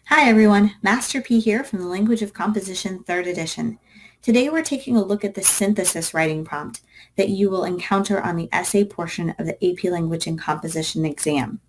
Hi everyone, Master P here from the Language of Composition 3rd edition. Today we're taking a look at the synthesis writing prompt that you will encounter on the essay portion of the AP Language and Composition exam.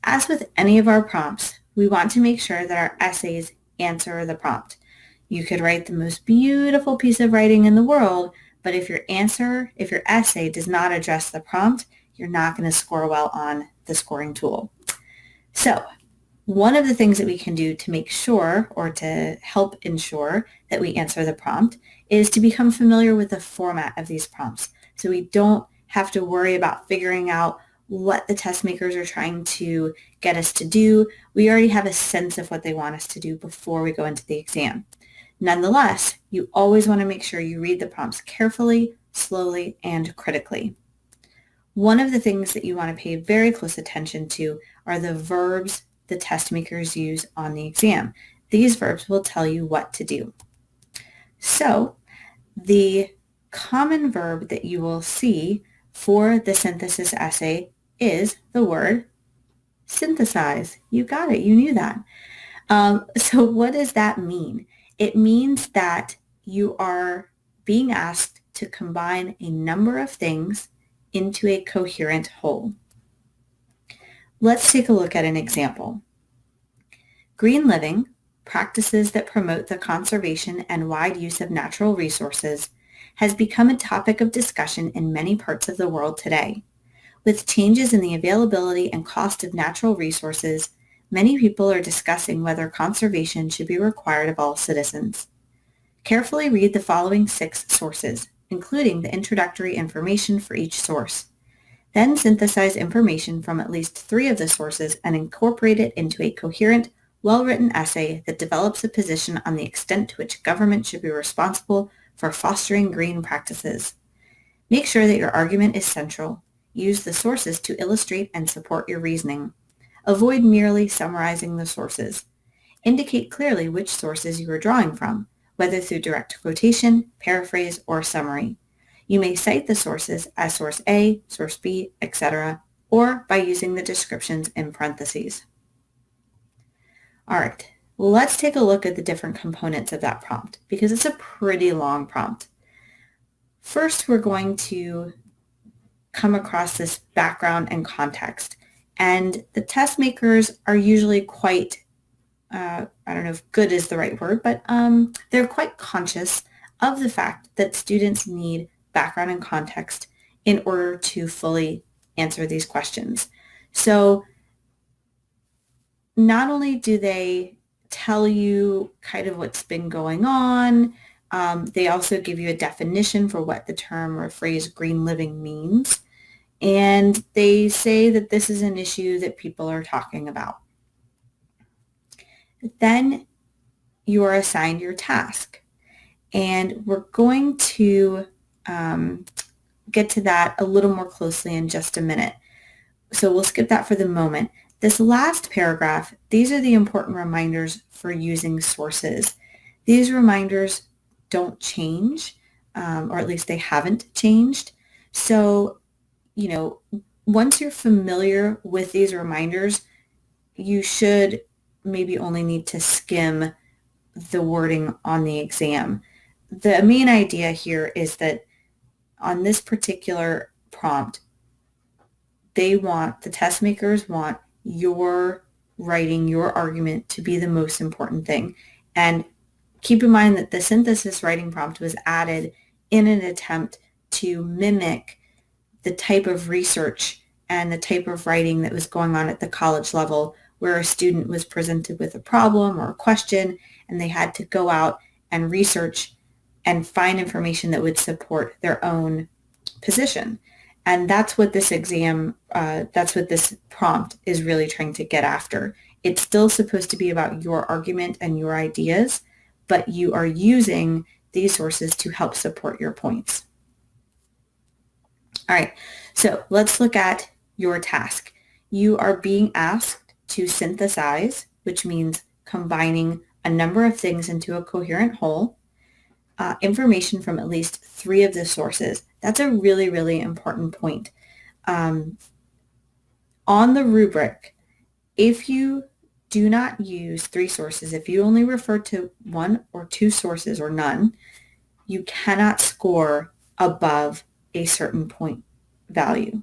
As with any of our prompts, we want to make sure that our essays answer the prompt. You could write the most beautiful piece of writing in the world, but if your essay does not address the prompt, you're not going to score well on the scoring tool. So, one of the things that we can do to make sure or to help ensure that we answer the prompt is to become familiar with the format of these prompts. So we don't have to worry about figuring out what the test makers are trying to get us to do. We already have a sense of what they want us to do before we go into the exam. Nonetheless, you always want to make sure you read the prompts carefully, slowly, and critically. One of the things that you want to pay very close attention to are the verbs the test makers use on the exam. These verbs will tell you what to do. So the common verb that you will see for the synthesis essay is the word synthesize. You got it. You knew that. So what does that mean? It means that you are being asked to combine a number of things into a coherent whole. Let's take a look at an example. Green living, practices that promote the conservation and wide use of natural resources, has become a topic of discussion in many parts of the world today. With changes in the availability and cost of natural resources, many people are discussing whether conservation should be required of all citizens. Carefully read the following 6 sources, including the introductory information for each source. Then synthesize information from at least 3 of the sources and incorporate it into a coherent, well-written essay that develops a position on the extent to which government should be responsible for fostering green practices. Make sure that your argument is central. Use the sources to illustrate and support your reasoning. Avoid merely summarizing the sources. Indicate clearly which sources you are drawing from, whether through direct quotation, paraphrase, or summary. You may cite the sources as source A, source B, etc., or by using the descriptions in parentheses. All right, let's take a look at the different components of that prompt because it's a pretty long prompt. First, we're going to come across this background and context. And the test makers are usually quite, I don't know if good is the right word, but they're quite conscious of the fact that students need background and context in order to fully answer these questions. So not only do they tell you kind of what's been going on, they also give you a definition for what the term or phrase green living means. And they say that this is an issue that people are talking about. Then you are assigned your task. And we're going to get to that a little more closely in just a minute. So we'll skip that for the moment. This last paragraph, these are the important reminders for using sources. These reminders don't change, or at least they haven't changed. So, once you're familiar with these reminders, you should maybe only need to skim the wording on the exam. The main idea here is that on this particular prompt, the test makers want your writing, your argument to be the most important thing. And keep in mind that the synthesis writing prompt was added in an attempt to mimic the type of research and the type of writing that was going on at the college level, where a student was presented with a problem or a question, and they had to go out and research and find information that would support their own position. And that's what this that's what this prompt is really trying to get after. It's still supposed to be about your argument and your ideas, but you are using these sources to help support your points. All right, so let's look at your task. You are being asked to synthesize, which means combining a number of things into a coherent whole, information from at least 3 of the sources. That's a really, really important point. On the rubric, if you do not use three sources. If you only refer to one or two sources or none, you cannot score above a certain point value.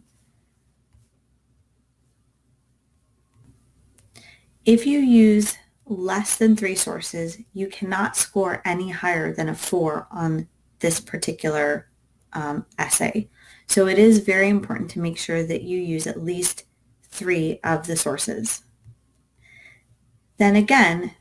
If you use less than three sources, you cannot score any higher than a 4 on this particular essay. So it is very important to make sure that you use at least 3 of the sources. Then again,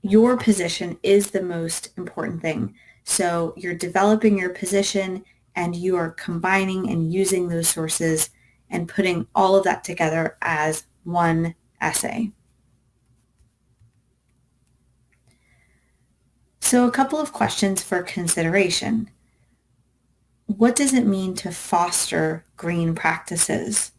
your position is the most important thing. So you're developing your position and you are combining and using those sources and putting all of that together as one essay. So a couple of questions for consideration. What does it mean to foster green practices?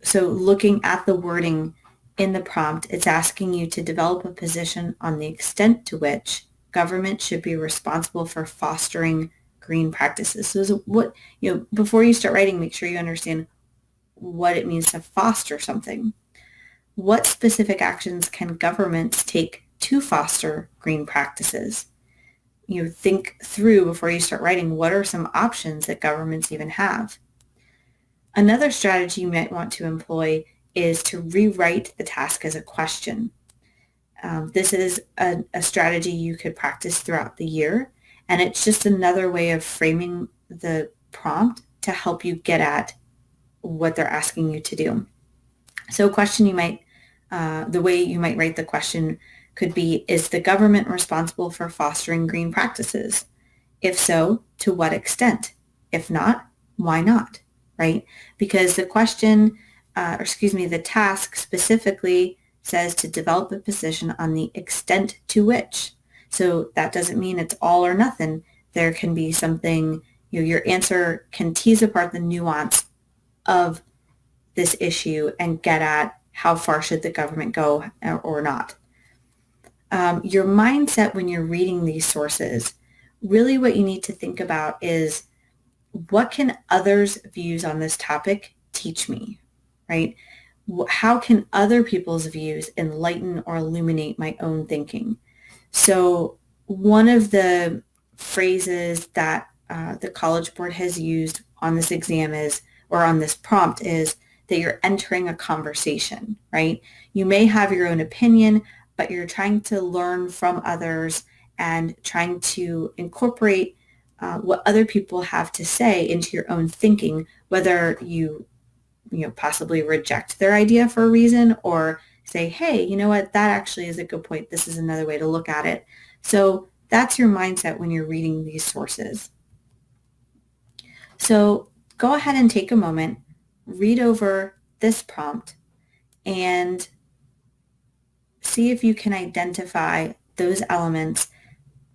So looking at the wording in the prompt, it's asking you to develop a position on the extent to which government should be responsible for fostering green practices. So before you start writing, make sure you understand what it means to foster something. What specific actions can governments take to foster green practices? Think through before you start writing, what are some options that governments even have? Another strategy you might want to employ is to rewrite the task as a question. This is a strategy you could practice throughout the year, and it's just another way of framing the prompt to help you get at what they're asking you to do. So a question the way you might write the question could be, is the government responsible for fostering green practices? If so, to what extent? If not, why not? Right? Because the the task specifically says to develop a position on the extent to which. So that doesn't mean it's all or nothing. There can be something, your answer can tease apart the nuance of this issue and get at how far should the government go or not. Your mindset when you're reading these sources, really what you need to think about is, what can others' views on this topic teach me, right? How can other people's views enlighten or illuminate my own thinking? So one of the phrases that the College Board has used on this exam or on this prompt is that you're entering a conversation, right? You may have your own opinion, but you're trying to learn from others and trying to incorporate what other people have to say into your own thinking, whether you possibly reject their idea for a reason or say, hey, you know what, that actually is a good point. This is another way to look at it. So that's your mindset when you're reading these sources. So go ahead and take a moment, read over this prompt, and see if you can identify those elements.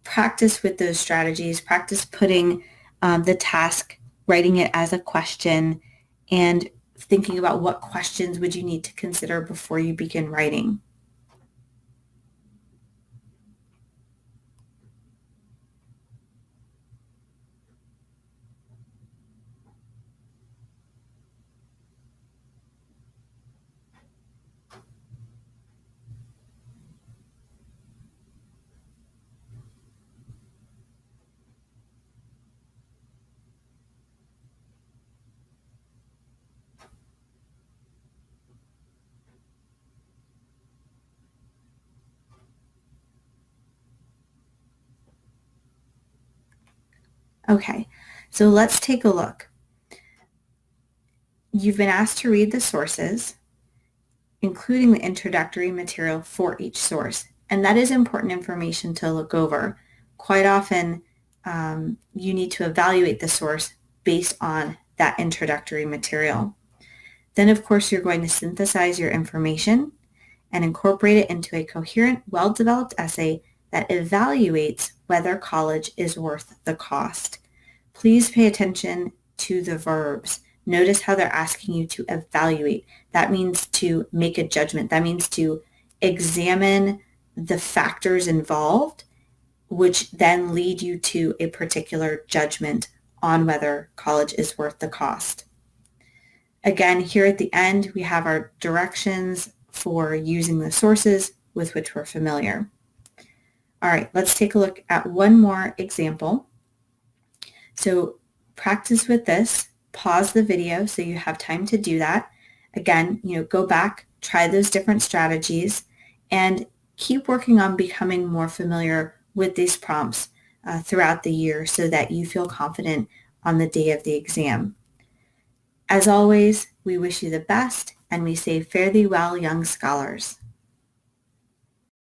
Practice with those strategies, practice putting the task, writing it as a question, and thinking about what questions would you need to consider before you begin writing. Okay, so let's take a look. You've been asked to read the sources, including the introductory material for each source. And that is important information to look over. Quite often, you need to evaluate the source based on that introductory material. Then, of course, you're going to synthesize your information and incorporate it into a coherent, well-developed essay that evaluates whether college is worth the cost. Please pay attention to the verbs. Notice how they're asking you to evaluate. That means to make a judgment. That means to examine the factors involved, which then lead you to a particular judgment on whether college is worth the cost. Again, here at the end, we have our directions for using the sources with which we're familiar. All right, let's take a look at one more example. So practice with this, pause the video so you have time to do that. Again, go back, try those different strategies, and keep working on becoming more familiar with these prompts throughout the year so that you feel confident on the day of the exam. As always, we wish you the best, and we say fare thee well, young scholars.